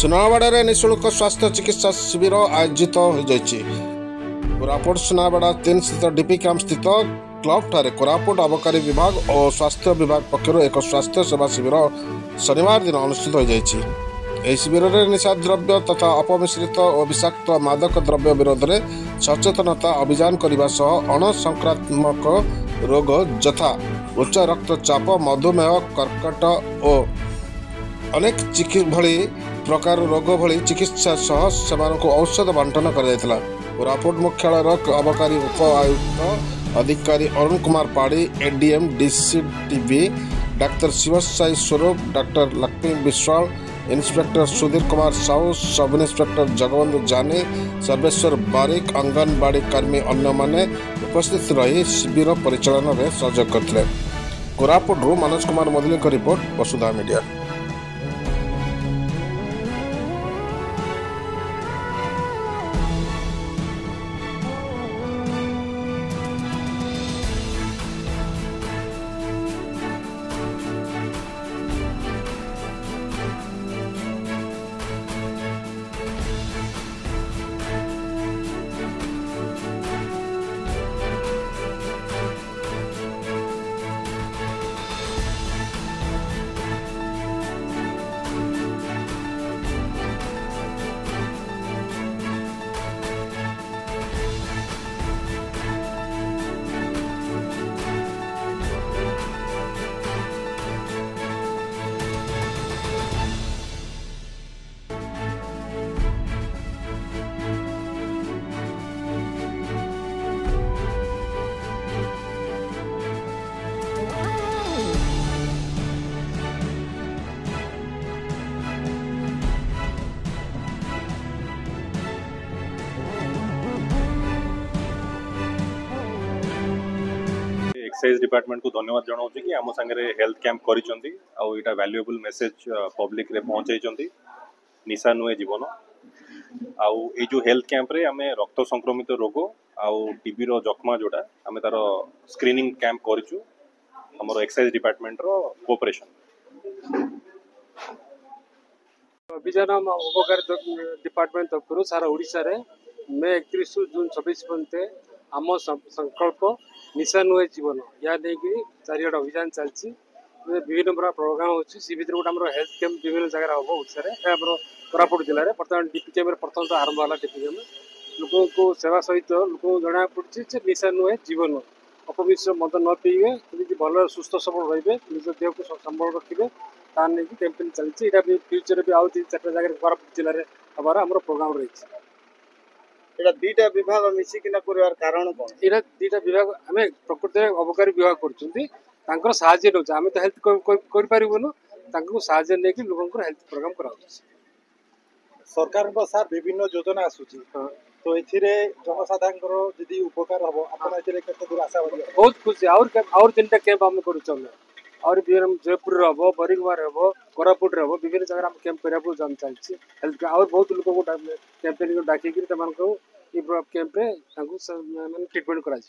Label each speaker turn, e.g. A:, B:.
A: सुनावाड़ा निःशुल्क स्वास्थ्य चिकित्सा शिविर आयोजित कोरापुट सुनावाड़ा 3 स्थित डीपी कैंप स्थित क्लब ठारे कोरापुट आबकारी विभाग और स्वास्थ्य विभाग पक्षर एक स्वास्थ्य सेवा शिविर शनिवार दिन अनुष्ठित हो शिविर में निशा द्रव्य तथा अपमिश्रित और विषाक्त मादक द्रव्य विरोध में सचेतनता अभियान करने सह अणसंक्रामक रोग यथा उच्च रक्तचाप मधुमेह कर्कट और अनेक भली प्रकार रोग भली चिकित्सा सह सेमानक औषध बंटन कर कोरापुट मुख्यालय अबकारी उप आयुक्त अधिकारी अरुण कुमार पाड़ी ADM डीसीटीबी doctor Shivsai Swaroop doctor Lakshmi Vishwal inspector Sudhir Kumar Sahu sub inspector Jagbandhu जानी सर्वेश्वर बारिक अंगनवाड़ी कर्मी अन्य माने उपस्थित रही शिविर परिचालन में सहयोग करते। कोरापुट मनोज कुमार मोदली को रिपोर्ट वसुधा मीडिया।
B: एक्साइज डिपार्टमेंट को धन्यवाद जनाऊँ कि आम सांगे हेल्थ कैंप करा वैल्यूएबल मेसेज पब्लिक रे पहुंचाई निशा नुहे जीवन आउ जो हेल्थ कैंप रे आमे रक्त संक्रमित रोग आउ टीबी रो जख्मा जोड़ा आमे तार स्क्रीनिंग कैंप करिचु हमर एक्साइज डिपार्टमेंट रो कोऑपरेशन
C: अभियान उपकारी डिपार्टमेंट तरफ सारा ओडिशा रे मे 31 जून 26 पर्यंत आम संकल्प निशा नुहे जीवन या नहीं चारिट अभियान चलती विभिन्न प्रकार प्रोग्राम होती सी भर गोटे हेल्थ कैंप विभिन्न जगह हम ओडिशा कोरापुट जिले में बर्तमान डीपी कैंप प्रथम तो आरंभ है डीपी कैंप लोक को सेवा सहित लोक जना पड़ी निशा नुहे जीवन अपमिश्र मद न पीबे भल सुस्थ सबल रे निज देह को संबल रखिए तार नहीं कैंपेन चलती फ्यूचर भी आउ 3-4 जगह कोरापुट जिले में हमार आम प्रोग्राम रही
D: दीटा विभाग मिसिकिना कर कारण कौन
C: यहाँ दीटा विभाग आम प्रकृति अबकारी विभाग कर साहाଯ୍य नौ आम तो हेल्थ करपारूँ साहाଯ୍य नहीं लोक हेल्थ प्रोग्राम करा
D: सरकार सार विभिन्न योजना आसूची तो ये जनसाधारण जदि उपकार हम आप दूर आशावादी
C: बहुत खुशी और 3टा कैंप आम कर जयपुर हम बरिगमार हम कोरापुट हम विभिन्न जगह आम कैंप करने चलती हेल्थ और बहुत लोक कैंपेन डाक कैंप ट्रिटमेंट कर।